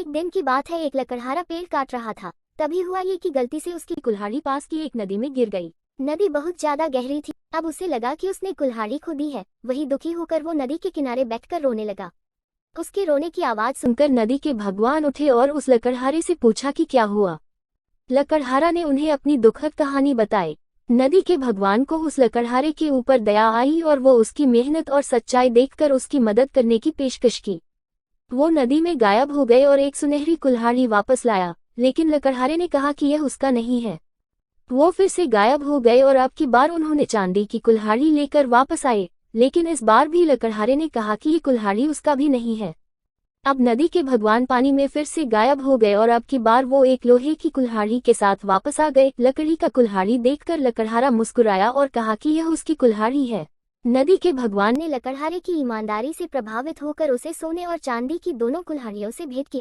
एक दिन की बात है, एक लकड़हारा पेड़ काट रहा था। तभी हुआ ये कि गलती से उसकी कुल्हाड़ी पास की एक नदी में गिर गई। नदी बहुत ज्यादा गहरी थी। अब उसे लगा कि उसने कुल्हाड़ी खो दी है। वही दुखी होकर वो नदी के किनारे बैठकर रोने लगा। उसके रोने की आवाज सुनकर नदी के भगवान उठे और उस लकड़हारे से पूछा कि क्या हुआ। लकड़हारा ने उन्हें अपनी दुखद कहानी बताई। नदी के भगवान को उस लकड़हारे के ऊपर दया आई और वो उसकी मेहनत और सच्चाई देखकर उसकी मदद करने की पेशकश की। वो नदी में गायब हो गए और एक सुनहरी कुल्हाड़ी वापस लाया, लेकिन लकड़हारे ने कहा कि यह उसका नहीं है। वो फिर से गायब हो गए और अब की बार उन्होंने चांदी की कुल्हाड़ी लेकर वापस आए, लेकिन इस बार भी लकड़हारे ने कहा कि ये कुल्हाड़ी उसका भी नहीं है। अब नदी के भगवान पानी में फिर से गायब हो गए और अब की बार वो एक लोहे की कुल्हाड़ी के साथ वापस आ गए। लकड़ी का कुल्हाड़ी देखकर लकड़हारा मुस्कुराया और कहा कि यह उसकी कुल्हाड़ी है। नदी के भगवान ने लकड़हारे की ईमानदारी से प्रभावित होकर उसे सोने और चांदी की दोनों कुल्हाड़ियों से भेंट किया।